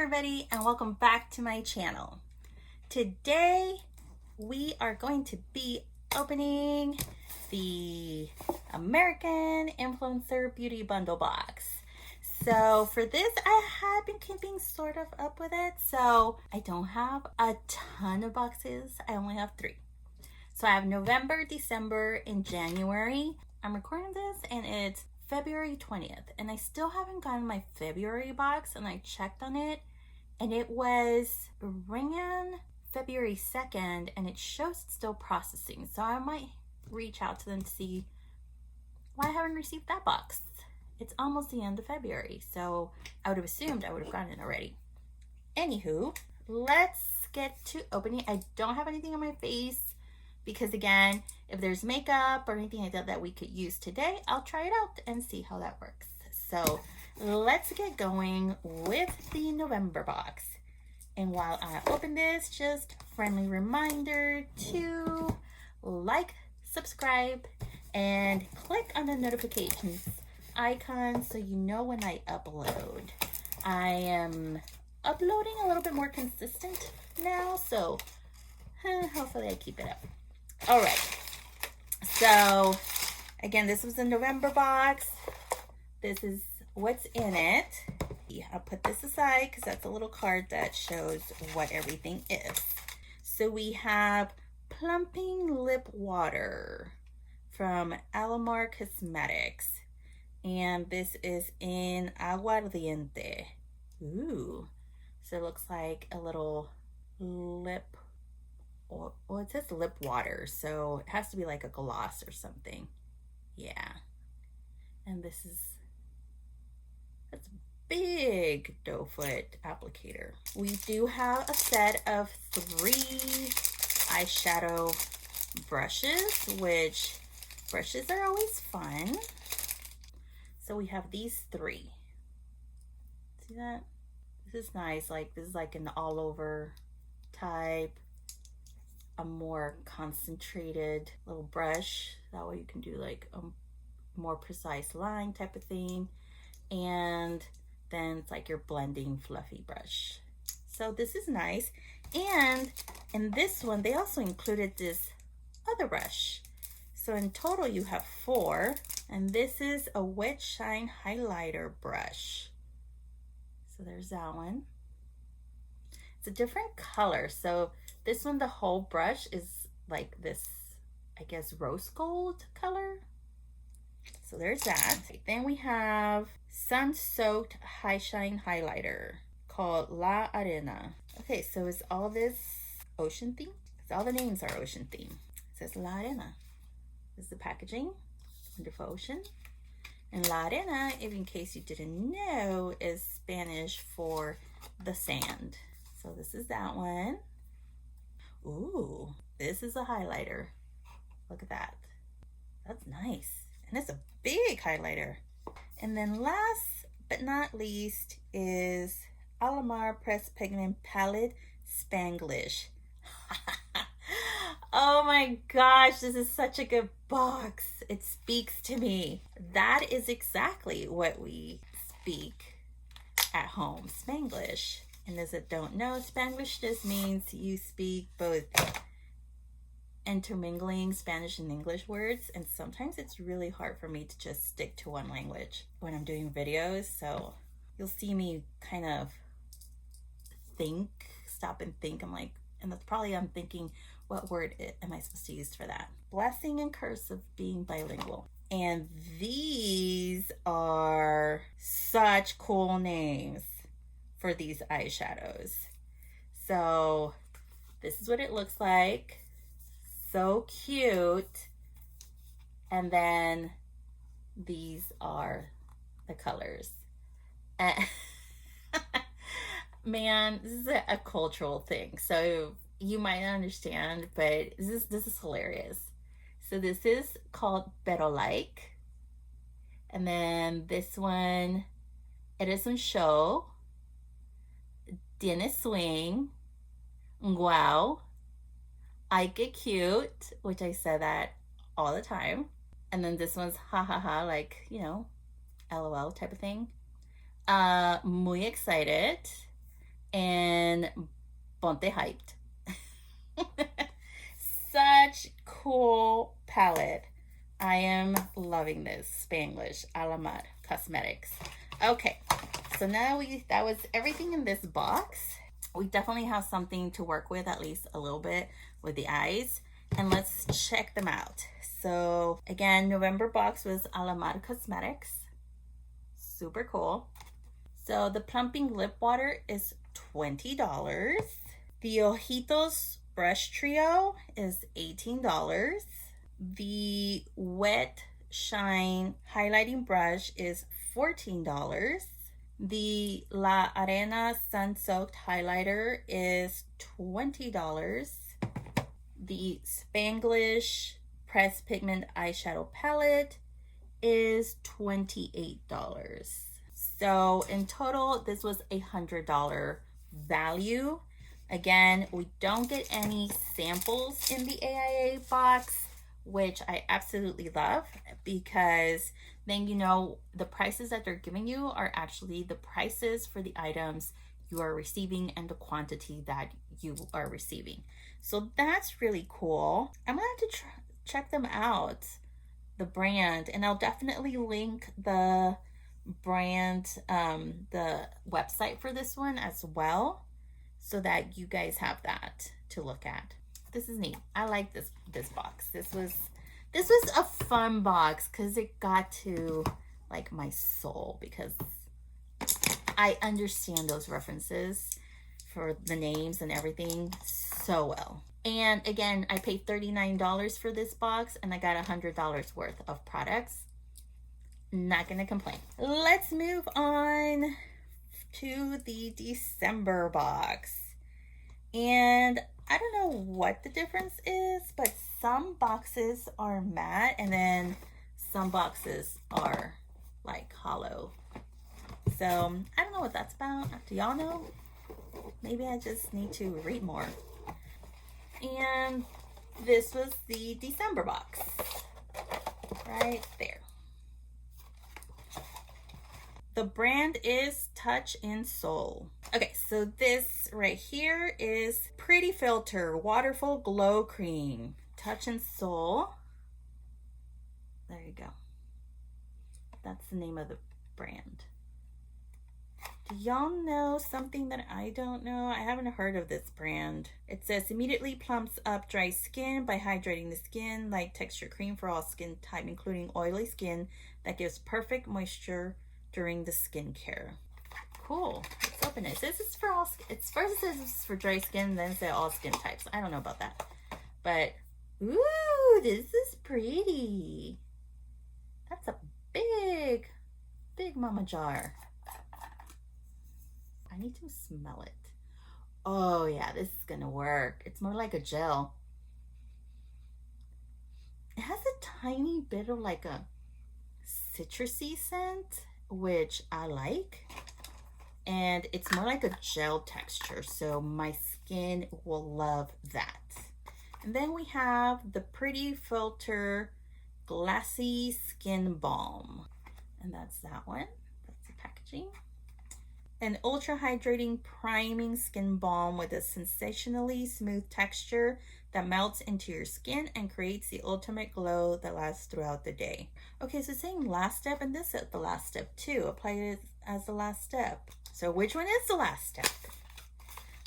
everybody, and welcome back to my channel. Today we are going to be opening the American Influencer Beauty Bundle box. So for this, I have been keeping sort of up with it. So I don't have a ton of boxes. I only have 3. So I have November, December, and January. I'm recording this and it's February 20th, and I still haven't gotten my February box, and I checked on it and it was ran February 2nd and it shows it's still processing. So I might reach out to them to see why I haven't received that box. It's almost the end of February, so I would have assumed I would have gotten it already. Anywho, let's get to opening. I don't have anything on my face because, again, if there's makeup or anything like that we could use today, I'll try it out and see how that works. So let's get going with the November box. And while I open this, just friendly reminder to like, subscribe, and click on the notifications icon so you know when I upload. I am uploading a little bit more consistent now, so hopefully I keep it up. All right, so again, this was the November box. This is what's in it. I'll put this aside because that's a little card that shows what everything is. So we have Plumping Lip Water from Alamar Cosmetics, and this is in Aguardiente. Ooh, so it looks like a little lip, well, it says lip water, so it has to be like a gloss or something. Yeah, and this is, that's big doe foot applicator. We do have a set of 3 eyeshadow brushes, which brushes are always fun. So we have these 3. See that? This is nice. Like, this is like an all over type, a more concentrated little brush. That way you can do like a more precise line type of thing. And then it's like your blending fluffy brush. So this is nice. And in this one, they also included this other brush. So in total, you have 4. And this is a Wet Shine Highlighter brush. So there's that one. It's a different color. So this one, the whole brush is like this, I guess, rose gold color. So there's that. Then we have Sun-Soaked High Shine Highlighter called La Arena. Okay, so it's all this ocean theme. Because all the names are ocean theme. It says La Arena. This is the packaging. Wonderful ocean. And La Arena, if in case you didn't know, is Spanish for the sand. So this is that one. Ooh, this is a highlighter. Look at that. That's nice. And it's a big highlighter. And then last but not least is Alamar Pressed Pigment Palette Spanglish. Oh my gosh, this is such a good box. It speaks to me. That is exactly what we speak at home, Spanglish. And those that don't know, Spanglish just means you speak both intermingling Spanish and English words, and sometimes it's really hard for me to just stick to one language when I'm doing videos. So you'll see me kind of stop and think. I'm like, and that's probably, I'm thinking, what word am I supposed to use for that? Blessing and curse of being bilingual. And these are such cool names for these eyeshadows. So this is what it looks like. So cute. And then these are the colors. Man, this is a cultural thing, so you might not understand, but this is hilarious. So this is called Pero Like. And then this one, Eres un Show, Tiene Swing, Wow, I Get Cute, which I say that all the time. And then this one's ha ha ha, like, you know, LOL type of thing. Muy Excited, and ponte hyped. Such cool palette. I am loving this Spanglish Alamar Cosmetics. Okay, so now that was everything in this box. We definitely have something to work with, at least a little bit, with the eyes. And let's check them out. So again, November box was Alamar Cosmetics. Super cool. So the plumping lip water is $20. The Ojitos brush trio is $18. The wet shine highlighting brush is $14. The La Arena sun soaked highlighter is $20. The Spanglish pressed pigment eyeshadow palette is $28. So in total, this was $100 value. Again, we don't get any samples in the AIA box, which I absolutely love, because then you know the prices that they're giving you are actually the prices for the items you are receiving and the quantity that you are receiving. So that's really cool. I'm gonna have to check them out, the brand, and I'll definitely link the brand, the website for this one as well, so that you guys have that to look at. This is neat. I like this box. This was a fun box because it got to like my soul, because I understand those references for the names and everything so well. And again, I paid $39 for this box and I got $100 worth of products. Not gonna complain. Let's move on to the December box. And I don't know what the difference is, but some boxes are matte and then some boxes are like hollow. So I don't know what that's about. Do y'all know? Maybe I just need to read more. And this was the December box right there. The brand is Touch in Soul. Okay, so this right here is Pretty Filter Waterful Glow Cream. Touch in Soul. There you go. That's the name of the brand. Do y'all know something that I don't know? I haven't heard of this brand. It says immediately plumps up dry skin by hydrating the skin, like texture cream for all skin type, including oily skin, that gives perfect moisture during the skincare. Cool. Let's open it. This is for all. It's first it says it's for dry skin, then it says all skin types. I don't know about that, but ooh, this is pretty. That's a big mama jar. I need to smell it. Oh yeah, this is gonna work. It's more like a gel. It has a tiny bit of like a citrusy scent, which I like. And it's more like a gel texture, so my skin will love that. And then we have the Pretty Filter Glassy Skin Balm. And that's that one. That's the packaging. An ultra hydrating priming skin balm with a sensationally smooth texture that melts into your skin and creates the ultimate glow that lasts throughout the day. Okay, so it's saying last step, and this is the last step too. Apply it as the last step. So which one is the last step?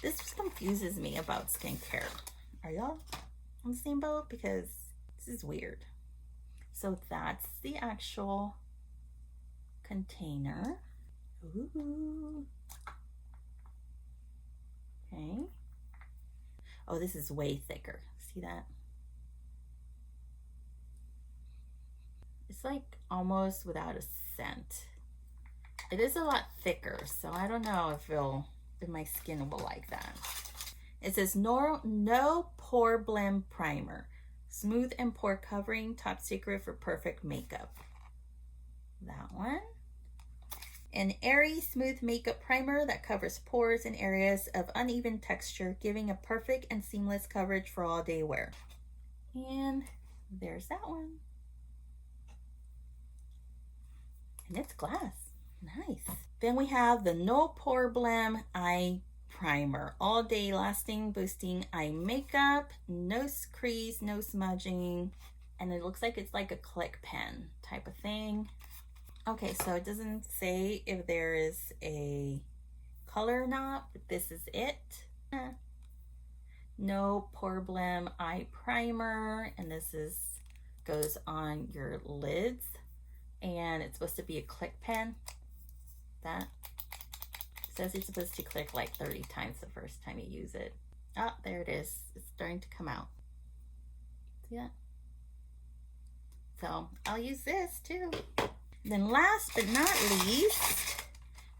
This just confuses me about skincare. Are y'all on the same boat? Because this is weird. So that's the actual container. Ooh. Okay. Oh, this is way thicker. See that? It's like almost without a scent. It is a lot thicker, so I don't know if my skin will like that. It says no pore blend primer. Smooth and pore covering, top secret for perfect makeup. That one. An airy, smooth makeup primer that covers pores and areas of uneven texture, giving a perfect and seamless coverage for all day wear. And there's that one. And it's glass. Nice. Then we have the No Pore Blem Eye primer. All day lasting, boosting eye makeup. No crease, no smudging. And it looks like it's like a click pen type of thing. Okay, so it doesn't say if there is a color or not, but this is it. No problem eye primer, and this goes on your lids, and it's supposed to be a click pen. That says you're supposed to click like 30 times the first time you use it. Oh, there it is. It's starting to come out. See that? So I'll use this too. Then last but not least,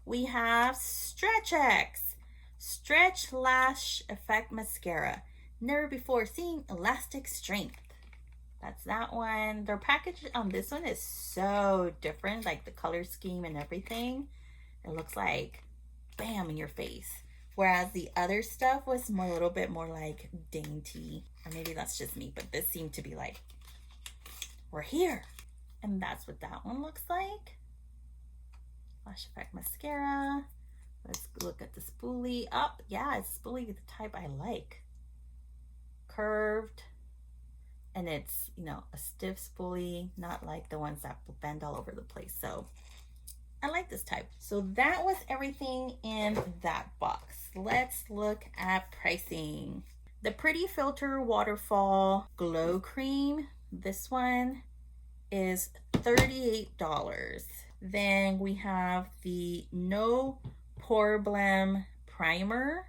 we have Stretch X Stretch Lash Effect Mascara. Never before seen elastic strength. That's that one. Their package on this one is so different, like the color scheme and everything. It looks like bam in your face. Whereas the other stuff was a little bit more like dainty. Or maybe that's just me, but this seemed to be like, we're here. And that's what that one looks like. Lash Effect Mascara. Let's look at the spoolie. Oh, yeah, it's spoolie the type I like. Curved. And it's, you know, a stiff spoolie, not like the ones that bend all over the place. So I like this type. So that was everything in that box. Let's look at pricing. The Pretty Filter Waterfall Glow Cream. This one is $38. Then we have the No Problem Primer.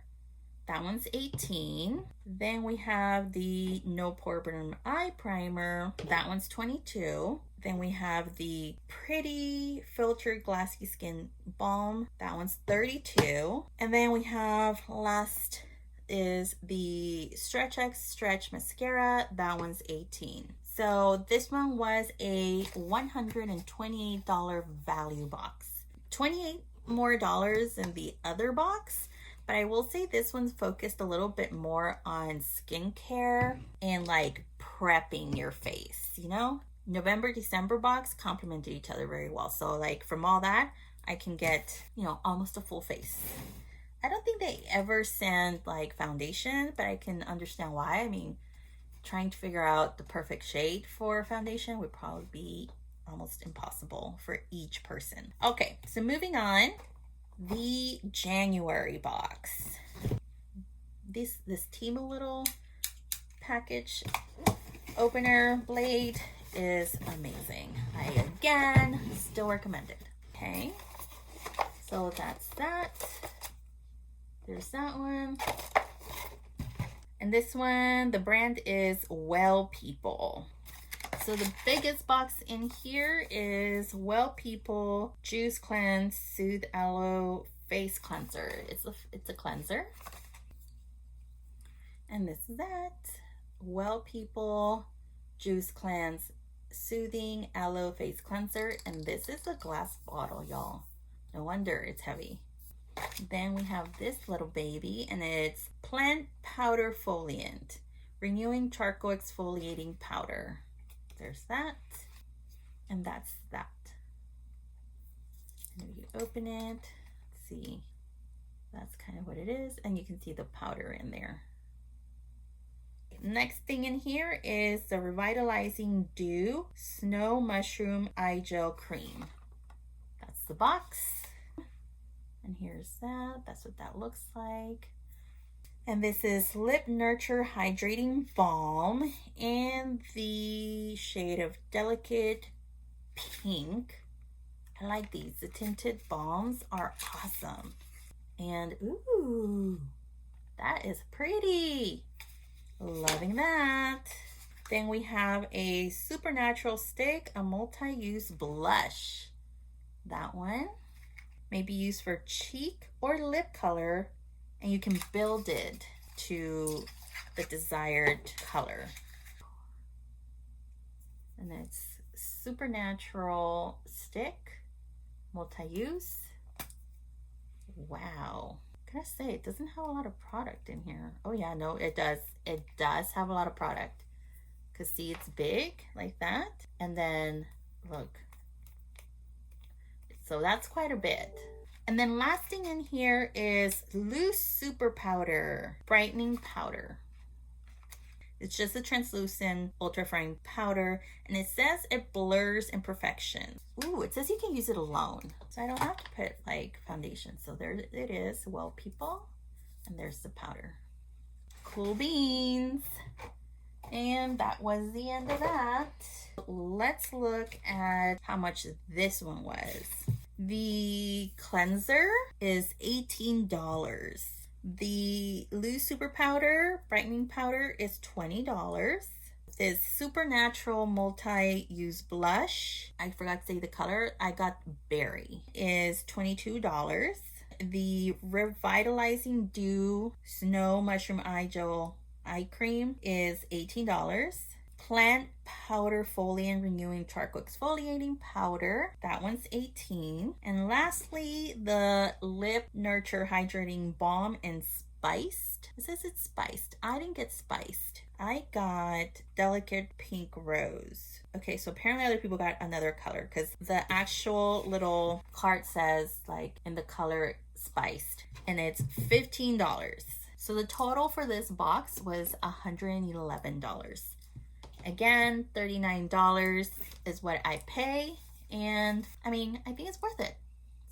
That one's $18. Then we have the No Problem Eye Primer. That one's $22. Then we have the Pretty Filtered Glassy Skin Balm. That one's $32. And then we have last is the Stretch X Stretch Mascara. That one's $18. So this one was a $128 value box. $28 more than the other box, but I will say this one's focused a little bit more on skincare and like prepping your face, you know? November, December box complemented each other very well. So like from all that, I can get, you know, almost a full face. I don't think they ever send like foundation, but I can understand why. I mean, trying to figure out the perfect shade for foundation would probably be almost impossible for each person. Okay, so moving on, the January box. This Timo little package opener blade is amazing. I again still recommend it. Okay, so that's that. There's that one. And this one, the brand is Well People. So the biggest box in here is Well People Juice Cleanse Soothe Aloe Face Cleanser. It's a cleanser. And this is that. Well People Juice Cleanse Soothing Aloe Face Cleanser. And this is a glass bottle, y'all. No wonder it's heavy. Then we have this little baby, and it's Plant Powder Foliant Renewing Charcoal Exfoliating Powder. There's that, and that's that. And you open it, see, that's kind of what it is, and you can see the powder in there. Next thing in here is the Revitalizing Dew Snow Mushroom Eye Gel Cream. That's the box. And here's that. That's what that looks like. And this is Lip Nurture Hydrating Balm in the shade of Delicate Pink. I like these. The tinted balms are awesome. And ooh, that is pretty. Loving that. Then we have a Supernatural Stick, a multi-use blush. That one may be used for cheek or lip color, and you can build it to the desired color. And it's Supernatural Stick, multi-use. Wow. Can I say, it doesn't have a lot of product in here. Oh yeah, no, it does. It does have a lot of product. Because see, it's big like that. And then look. So that's quite a bit. And then last thing in here is Loose Super Powder Brightening Powder. It's just a translucent ultra fine powder, and it says it blurs imperfections. Ooh, it says you can use it alone, so I don't have to put like foundation. So there it is, well people, and there's the powder. Cool beans. And that was the end of that. Let's look at how much this one was. The cleanser is $18. The Loose Super Powder Brightening Powder is $20. This Supernatural Multi-Use Blush, I forgot to say the color, I got Berry, is $22. The Revitalizing Dew Snow Mushroom Eye Gel Eye Cream is $18. Plant Powder Foliant Renewing Charcoal Exfoliating Powder, that one's $18. And lastly, the Lip Nurture Hydrating Balm in Spiced. It says it's spiced. I didn't get spiced. I got Delicate Pink Rose. Okay, so apparently other people got another color because the actual little card says like in the color spiced, and it's $15. So the total for this box was $111. Again, $39 is what I pay, and I mean, I think it's worth it.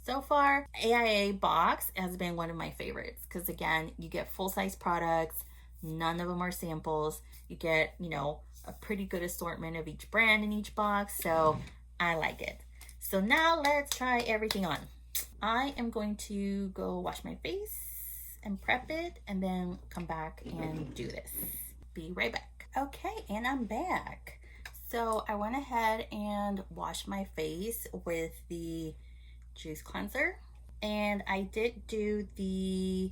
So far, AIA Box has been one of my favorites because again, you get full-size products, none of them are samples. You get, you know, a pretty good assortment of each brand in each box, so I like it. So now let's try everything on. I am going to go wash my face and prep it and then come back and do this. Be right back. Okay, and I'm back. So I went ahead and washed my face with the juice cleanser, and I did do the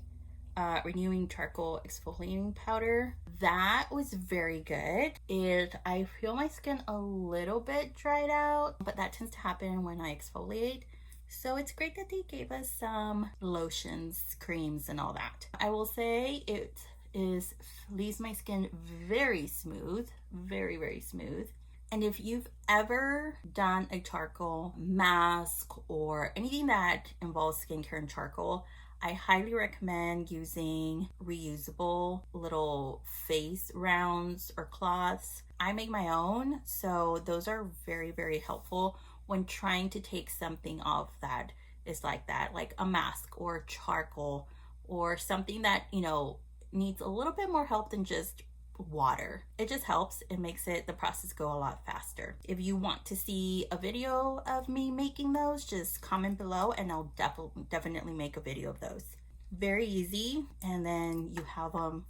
renewing charcoal exfoliating powder. That was very good. I feel my skin a little bit dried out, but that tends to happen when I exfoliate. So it's great that they gave us some lotions, creams, and all that. I will say it leaves my skin very smooth, very, very smooth. And if you've ever done a charcoal mask or anything that involves skincare and charcoal, I highly recommend using reusable little face rounds or cloths. I make my own, so those are very, very helpful when trying to take something off that is like that, like a mask or charcoal or something that, you know, needs a little bit more help than just water. It just helps. It makes the process go a lot faster. If you want to see a video of me making those, just comment below and I'll definitely make a video of those. Very easy, and then you have them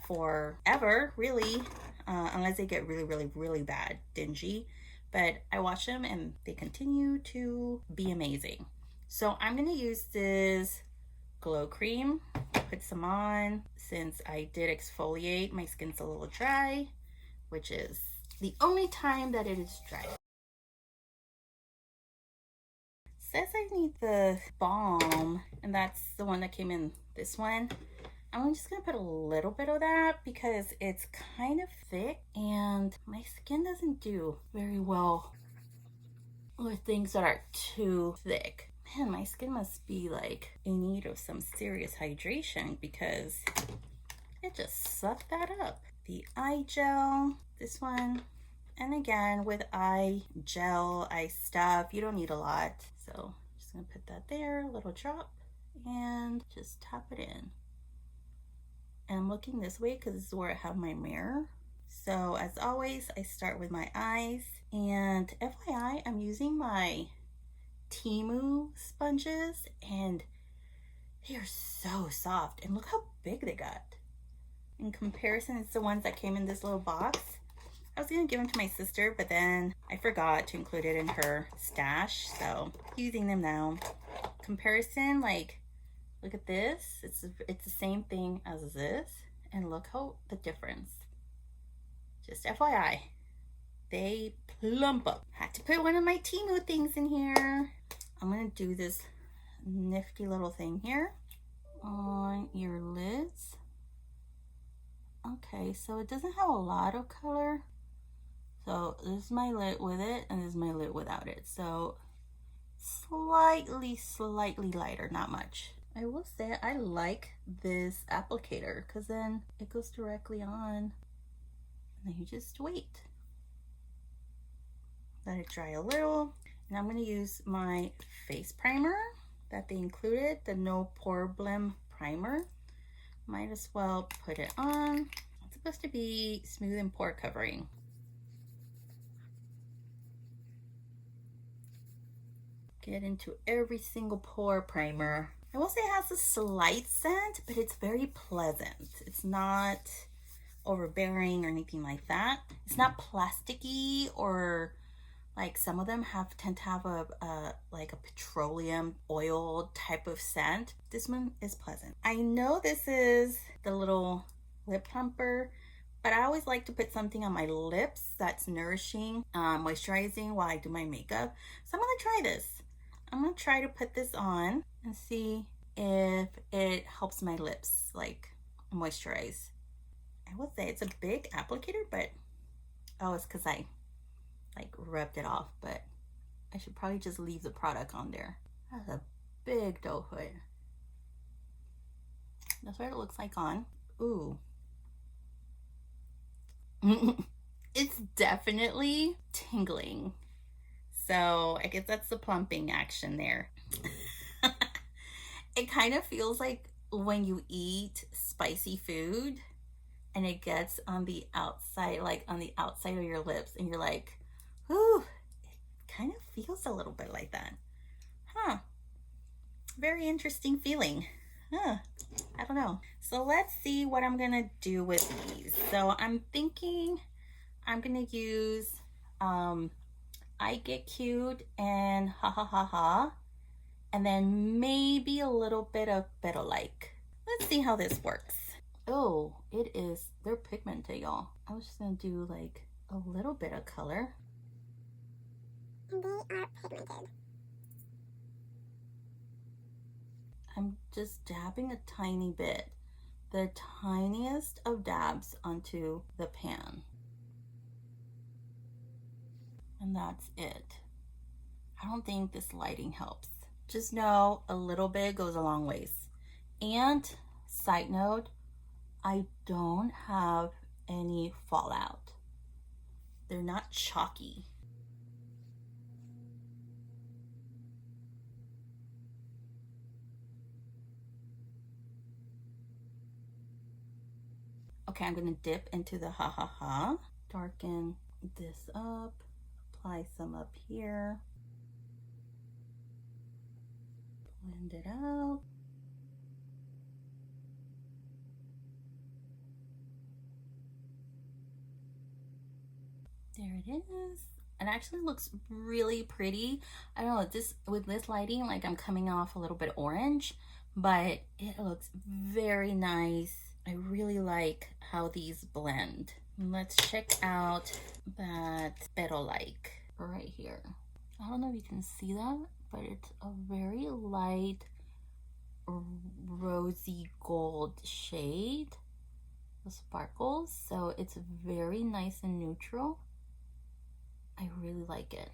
forever, really, unless they get really, really, really bad, dingy. But I wash them and they continue to be amazing. So I'm gonna use this glow cream, put some on. Since I did exfoliate, my skin's a little dry, which is the only time that it is dry. Says I need the balm, and that's the one that came in this one. I'm just gonna put a little bit of that because it's kind of thick and my skin doesn't do very well with things that are too thick. Man, my skin must be like in need of some serious hydration because it just sucked that up. The eye gel, this one, and again with eye gel, eye stuff, you don't need a lot. So I'm just gonna put that there, a little drop, and just tap it in. And I'm looking this way because this is where I have my mirror. So as always, I start with my eyes, and FYI, I'm using my Temu sponges and they are so soft, and look how big they got. In comparison, it's the ones that came in this little box. I was gonna give them to my sister, but then I forgot to include it in her stash, so using them now. Comparison, like, look at this. It's the same thing as this, and look how the difference. Just FYI, they plump up. Had to put one of my Temu things in here. I'm gonna do this nifty little thing here on your lids. Okay, so it doesn't have a lot of color. So this is my lid with it, and this is my lid without it. So slightly lighter, not much. I will say I like this applicator because then it goes directly on and then you just wait. Let it dry a little. And I'm going to use my face primer that they included, the No Problem Primer. Might as well put it on. It's supposed to be smooth and pore covering. Get into every single pore primer. I will say it has a slight scent, but it's very pleasant. It's not overbearing or anything like that. It's not plasticky or like some of them tend to have like a petroleum oil type of scent. This one is pleasant. I know this is the little lip plumper, but I always like to put something on my lips that's nourishing, moisturizing while I do my makeup. So I'm gonna try this. I'm gonna try to put this on and see if it helps my lips like moisturize. I will say it's a big applicator, but oh, it's because I like rubbed it off, but I should probably just leave the product on there. That's a big doe foot. That's what it looks like on. Ooh. It's definitely tingling. So I guess that's the plumping action there. It kind of feels like when you eat spicy food and it gets on the outside, like on the outside of your lips, and you're like, ooh, it kind of feels a little bit like that. Huh. Very interesting feeling. Huh. I don't know. So let's see what I'm gonna do with these. So I'm thinking I'm gonna use I Get Cute and Ha Ha Ha Ha, and then maybe a little bit of Better Like. Let's see how this works. Oh, they're pigmented, y'all. I was just gonna do like a little bit of color. And they are pigmented. I'm just dabbing a tiny bit, the tiniest of dabs onto the pan. And that's it. I don't think this lighting helps. Just know a little bit goes a long ways. And side note, I don't have any fallout. They're not chalky. Okay, I'm gonna dip into the Ha Ha Ha, darken this up, apply some up here, blend it out. There it is. It actually looks really pretty. I don't know, with this lighting, like I'm coming off a little bit orange, but it looks very nice. I really like how these blend. Let's check out that Better Like right here. I don't know if you can see that, but it's a very light rosy gold shade, the sparkles, so it's very nice and neutral. I really like it.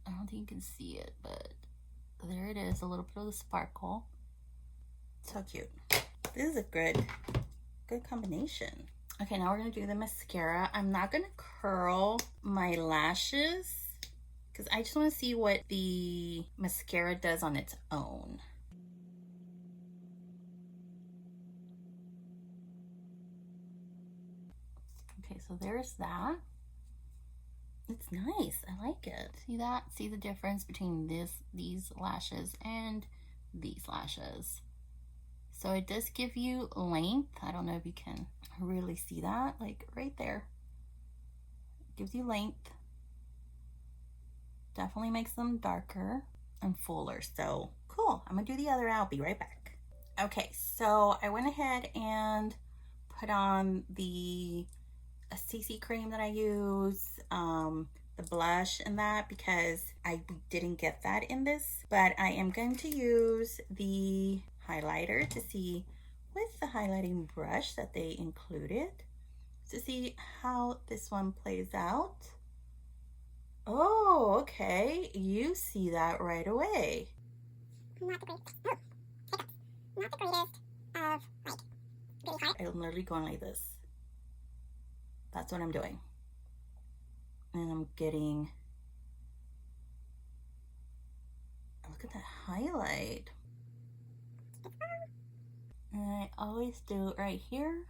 I don't think you can see it, but there it is, a little bit of the sparkle. So cute. This is a good combination. Okay, now we're gonna do the mascara. I'm not gonna curl my lashes because I just want to see what the mascara does on its own. Okay, so there's that. It's nice. I like it. See that? See the difference between these lashes and these lashes. So it does give you length. I don't know if you can really see that, like right there. It gives you length. Definitely makes them darker and fuller. So cool. I'm gonna do the other. I'll be right back. Okay, so I went ahead and put on the CC cream that I use, the blush and that, because I didn't get that in this, but I am going to use the highlighter to see with the highlighting brush that they included to see how this one plays out. Oh, okay. You see that right away. Not the greatest. Oh, hiccups. Not the greatest of, like, really hard. I'm literally going like this. That's what I'm doing. And I'm getting, look at that highlight. And I always do it right here,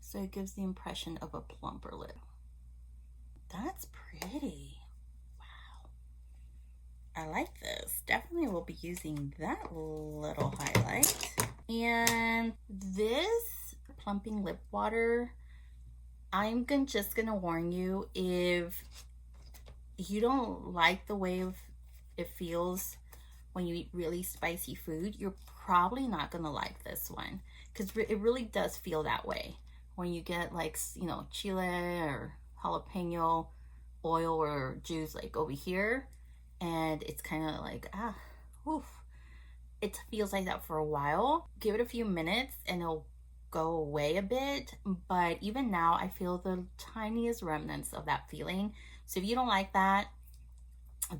so it gives the impression of a plumper lip. That's pretty. Wow. I like this. Definitely will be using that little highlight. And this plumping lip water, I'm just gonna warn you, if you don't like the way it feels when you eat really spicy food, you're probably not gonna like this one, because it really does feel that way when you get, like, you know, chile or jalapeno oil or juice like over here, and it's kind of like, oof. It feels like that for a while. Give it a few minutes and it'll go away a bit, but even now I feel the tiniest remnants of that feeling. So if you don't like that,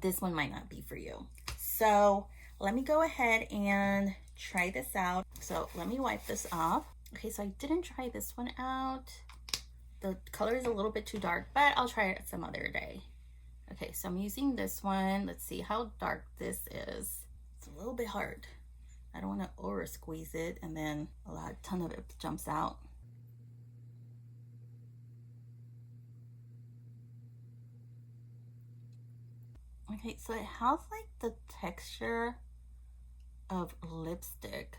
this one might not be for you. So let me go ahead and try this out. So let me wipe this off. Okay, so I didn't try this one out. The color is a little bit too dark, but I'll try it some other day. Okay, so I'm using this one. Let's see how dark this is. It's a little bit hard. I don't want to over squeeze it and then a ton of it jumps out. Okay, so it has like the texture of lipstick.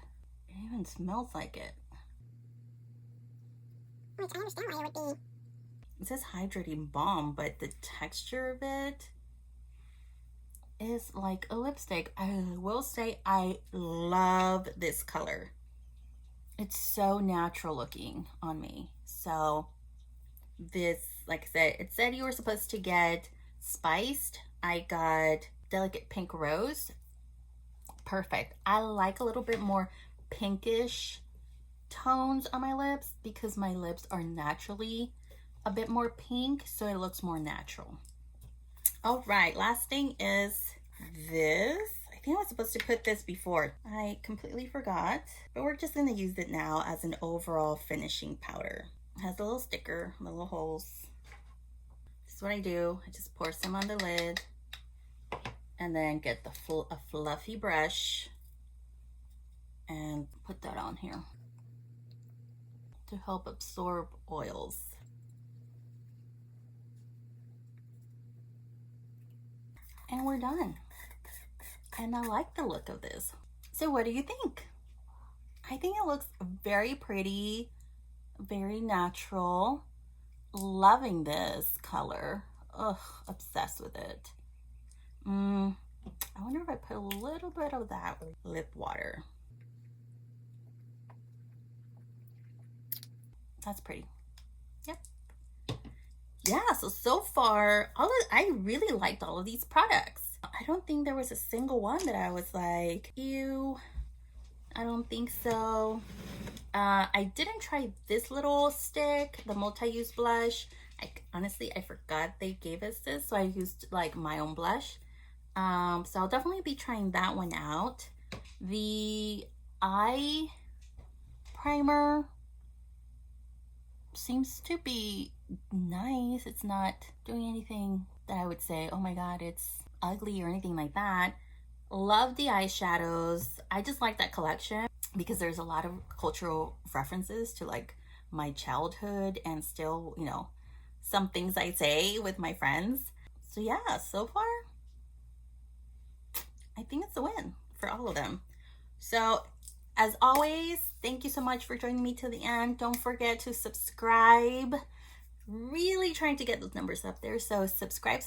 It even smells like it. Which I understand why it would be. It says hydrating balm, but the texture of it is like a lipstick. I will say I love this color. It's so natural looking on me. So this, like I said, it said you were supposed to get spiced. I got delicate pink rose. Perfect. I like a little bit more pinkish tones on my lips because my lips are naturally a bit more pink, so it looks more natural. All right, last thing is this. I think I was supposed to put this before. I completely forgot, but we're just gonna use it now as an overall finishing powder. It has a little sticker, little holes. This is what I do. I just pour some on the lid and then get a fluffy brush and put that on here to help absorb oils. And we're done. And I like the look of this. So what do you think? I think it looks very pretty, very natural. Loving this color. Ugh, obsessed with it. I wonder if I put a little bit of that lip water. That's pretty. Yep. Yeah, so far, I really liked all of these products. I don't think there was a single one that I was like, ew, I don't think so. I didn't try this little stick, the multi-use blush. Honestly, I forgot they gave us this, so I used like my own blush. So I'll definitely be trying that one out. The eye primer seems to be nice. It's not doing anything that I would say, oh my god, it's ugly or anything like that. Love the eyeshadows. I just like that collection because there's a lot of cultural references to like my childhood and still, you know, some things I say with my friends. So yeah, so far I think it's a win for all of them. So as always, thank you so much for joining me till the end. Don't forget to subscribe. Really trying to get those numbers up there. So subscribe.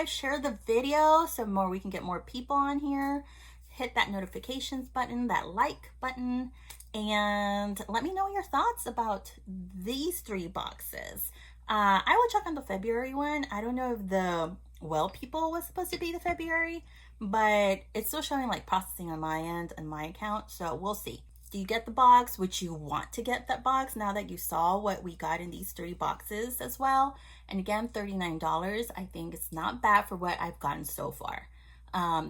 Share the video so we can get more people on here. Hit that notifications button, that like button, and let me know your thoughts about these 3 boxes. I will check on the February one. I don't know if the Well People was supposed to be the February, but it's still showing like processing on my end and my account, so we'll see. Do you get the box? Would you want to get that box now that you saw what we got in these 3 boxes as well? And again, $39. I think it's not bad for what I've gotten so far.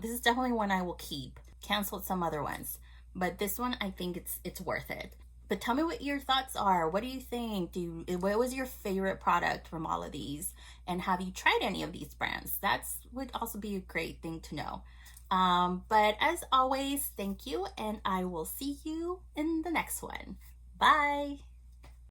This is definitely one I will keep. Canceled some other ones, but this one I think it's worth it. But tell me what your thoughts are. What do you think? What was your favorite product from all of these? And have you tried any of these brands? That's would also be a great thing to know. But as always, thank you, and I will see you in the next one. Bye.